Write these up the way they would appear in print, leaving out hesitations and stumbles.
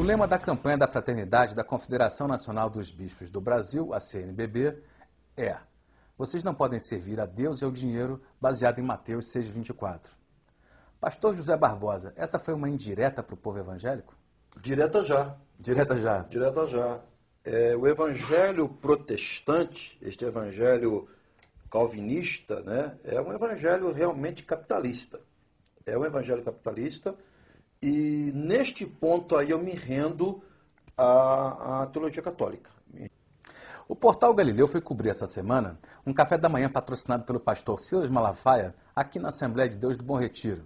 O lema da campanha da Fraternidade da Confederação Nacional dos Bispos do Brasil, a CNBB, é: vocês não podem servir a Deus e ao dinheiro, baseado em Mateus 6,24. Pastor José Barbosa, essa foi uma indireta para o povo evangélico? Direta já. Direta já. Direta já. O evangelho protestante, este evangelho calvinista, né, é um evangelho realmente capitalista. É um evangelho capitalista e neste ponto aí eu me rendo à teologia católica. O Portal Galileu foi cobrir essa semana um café da manhã patrocinado pelo pastor Silas Malafaia aqui na Assembleia de Deus do Bom Retiro.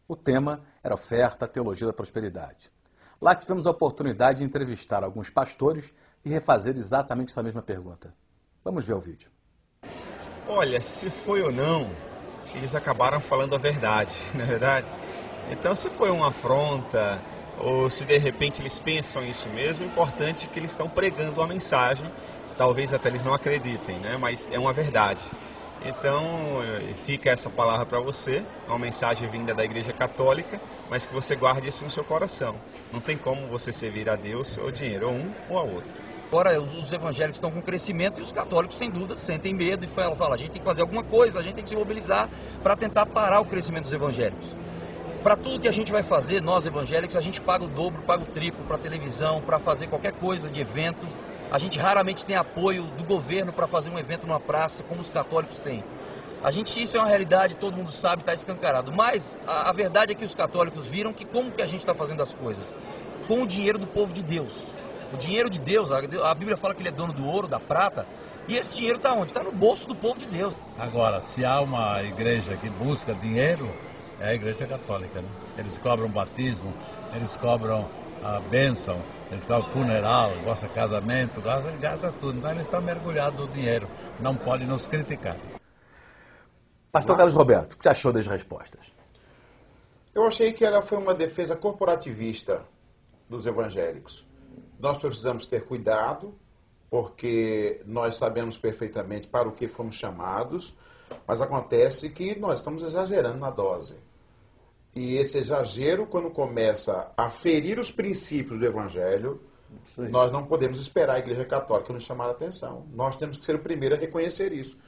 O tema era oferta, teologia da prosperidade. Lá tivemos a oportunidade de entrevistar alguns pastores e refazer exatamente essa mesma pergunta. Vamos ver o vídeo. Olha, se foi ou não, eles acabaram falando a verdade, não é verdade? Então, se foi uma afronta ou se de repente eles pensam isso mesmo, o importante é que eles estão pregando uma mensagem, talvez até eles não acreditem, né? Mas é uma verdade. Então, fica essa palavra para você, uma mensagem vinda da Igreja Católica, mas que você guarde isso no seu coração. Não tem como você servir a Deus ou dinheiro, ou um ou a outro. Agora os evangélicos estão com crescimento e os católicos, sem dúvida, sentem medo e falam, a gente tem que fazer alguma coisa, a gente tem que se mobilizar para tentar parar o crescimento dos evangélicos. Para tudo que a gente vai fazer, nós evangélicos, a gente paga o dobro, paga o triplo para televisão, para fazer qualquer coisa de evento. A gente raramente tem apoio do governo para fazer um evento numa praça, como os católicos têm. Isso é uma realidade, todo mundo sabe, está escancarado. Mas a verdade é que os católicos viram que como que a gente está fazendo as coisas? Com o dinheiro do povo de Deus. O dinheiro de Deus, a Bíblia fala que ele é dono do ouro, da prata, e esse dinheiro está onde? Está no bolso do povo de Deus. Agora, se há uma igreja que busca dinheiro, é a Igreja Católica, né? Eles cobram batismo, eles cobram a bênção, eles cobram funeral, gosta de casamento, gasta tudo. Então eles estão mergulhados no dinheiro, não podem nos criticar. Pastor Carlos Roberto, o que você achou das respostas? Eu achei que ela foi uma defesa corporativista dos evangélicos. Nós precisamos ter cuidado, porque nós sabemos perfeitamente para o que fomos chamados, mas acontece que nós estamos exagerando na dose. E esse exagero, quando começa a ferir os princípios do Evangelho, nós não podemos esperar a Igreja Católica nos chamar a atenção. Nós temos que ser o primeiro a reconhecer isso.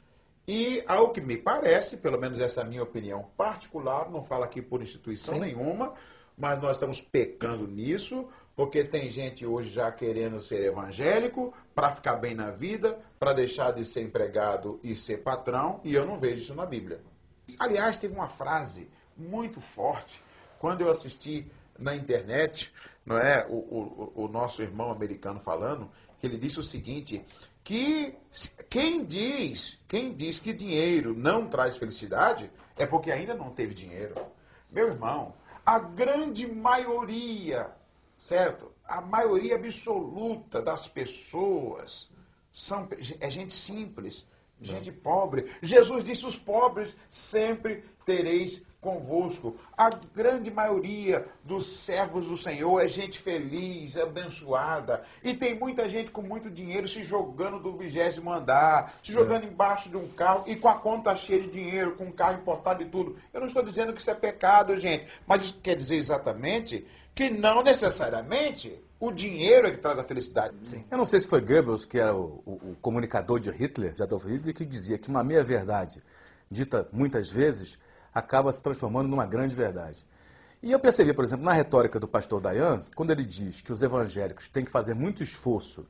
E, ao que me parece, pelo menos essa é a minha opinião particular, não falo aqui por instituição nenhuma, mas nós estamos pecando nisso, porque tem gente hoje já querendo ser evangélico para ficar bem na vida, para deixar de ser empregado e ser patrão, e eu não vejo isso na Bíblia. Aliás, teve uma frase muito forte, quando eu assisti na internet, não é, o nosso irmão americano falando, que ele disse o seguinte, que quem diz que dinheiro não traz felicidade é porque ainda não teve dinheiro. Meu irmão, a grande maioria, certo? A maioria absoluta das pessoas é gente simples, gente pobre. Jesus disse, os pobres sempre tereis convosco. A grande maioria dos servos do Senhor é gente feliz, abençoada. E tem muita gente com muito dinheiro se jogando do 20º andar, se jogando embaixo de um carro e com a conta cheia de dinheiro, com um carro importado e tudo. Eu não estou dizendo que isso é pecado, gente, mas isso quer dizer exatamente que não necessariamente o dinheiro é que traz a felicidade. Sim. Eu não sei se foi Goebbels, que era o comunicador de Hitler, de Adolf Hitler, que dizia que uma meia-verdade, dita muitas vezes, acaba se transformando numa grande verdade. E eu percebi, por exemplo, na retórica do pastor Dayan, quando ele diz que os evangélicos têm que fazer muito esforço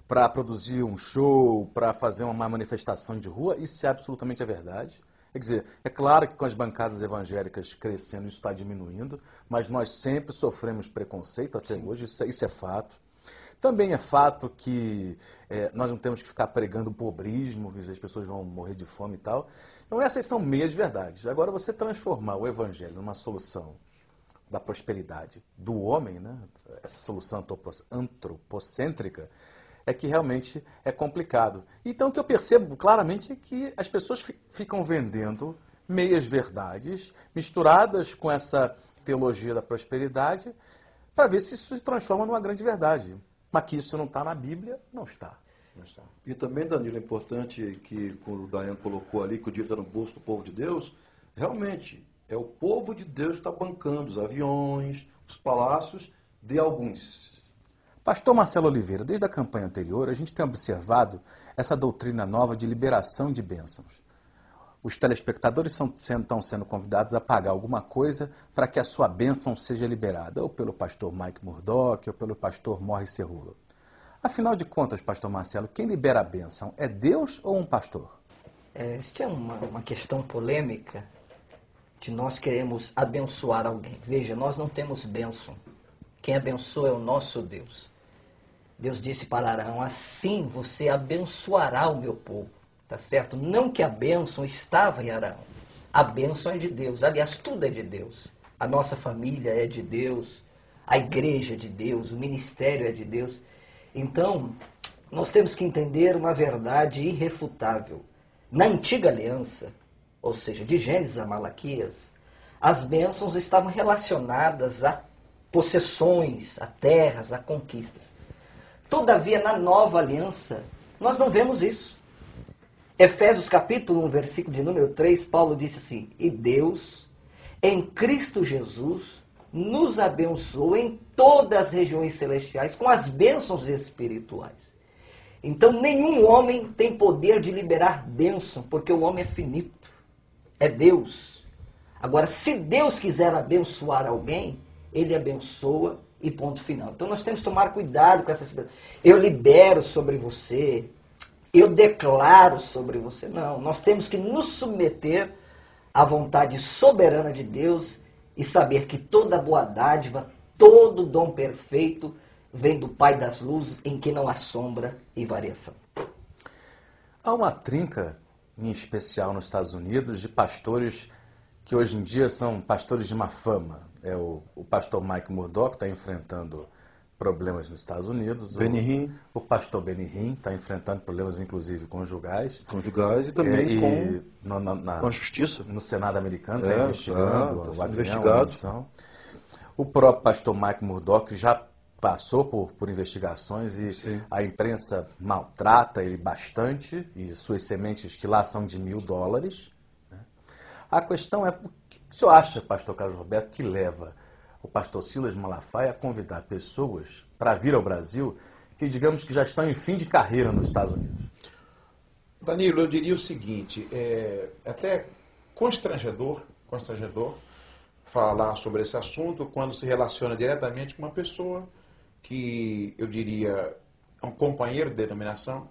para produzir um show, para fazer uma manifestação de rua, isso é absolutamente a verdade. Quer dizer, é claro que com as bancadas evangélicas crescendo, isso está diminuindo, mas nós sempre sofremos preconceito até hoje, isso é fato. Também é fato que nós não temos que ficar pregando pobrismo, que as pessoas vão morrer de fome e tal. Então essas são meias verdades. Agora você transformar o evangelho numa solução da prosperidade do homem, né? Essa solução antropocêntrica, é que realmente é complicado. Então o que eu percebo claramente é que as pessoas ficam vendendo meias verdades misturadas com essa teologia da prosperidade para ver se isso se transforma numa grande verdade. Mas que isso não está na Bíblia, não está. Não está. E também, Danilo, é importante que, quando o Dayan colocou ali que o dinheiro está no bolso do povo de Deus, realmente, é o povo de Deus que está bancando os aviões, os palácios de alguns. Pastor Marcelo Oliveira, desde a campanha anterior, a gente tem observado essa doutrina nova de liberação de bênçãos. Os telespectadores estão sendo convidados a pagar alguma coisa para que a sua bênção seja liberada, ou pelo pastor Mike Murdock, ou pelo pastor Morris Cerullo. Afinal de contas, pastor Marcelo, quem libera a bênção é Deus ou um pastor? Esta é uma questão polêmica de nós queremos abençoar alguém. Veja, nós não temos bênção. Quem abençoa é o nosso Deus. Deus disse para Arão, assim você abençoará o meu povo. Tá certo? Não que a bênção estava em Arão. A bênção é de Deus. Aliás, tudo é de Deus. A nossa família é de Deus. A igreja é de Deus. O ministério é de Deus. Então, nós temos que entender uma verdade irrefutável. Na antiga aliança, ou seja, de Gênesis a Malaquias, as bênçãos estavam relacionadas a possessões, a terras, a conquistas. Todavia, na nova aliança, nós não vemos isso. Efésios capítulo 1, versículo de número 3, Paulo disse assim, e Deus, em Cristo Jesus, nos abençoou em todas as regiões celestiais com as bênçãos espirituais. Então, nenhum homem tem poder de liberar bênção, porque o homem é finito. É Deus. Agora, se Deus quiser abençoar alguém, ele abençoa e ponto final. Então, nós temos que tomar cuidado com essas bênçãos. Eu libero sobre você, eu declaro sobre você. Não, nós temos que nos submeter à vontade soberana de Deus e saber que toda boa dádiva, todo dom perfeito vem do Pai das luzes, em que não há sombra e variação. Há uma trinca, em especial nos Estados Unidos, de pastores que hoje em dia são pastores de má fama. É o pastor Mike Murdock está enfrentando problemas nos Estados Unidos. Benny Hinn. O pastor Benny Hinn está enfrentando problemas, inclusive, conjugais. Conjugais e também com a justiça. No Senado americano está investigando o avião, investigado. O próprio pastor Mike Murdock já passou por investigações e Sim. a imprensa maltrata ele bastante e suas sementes que lá são de $1.000. Né? A questão é, o que o senhor acha, pastor Carlos Roberto, que leva o pastor Silas Malafaia a convidar pessoas para vir ao Brasil que, digamos que já estão em fim de carreira nos Estados Unidos? Danilo, eu diria o seguinte, é até constrangedor falar sobre esse assunto quando se relaciona diretamente com uma pessoa que, eu diria, é um companheiro de denominação,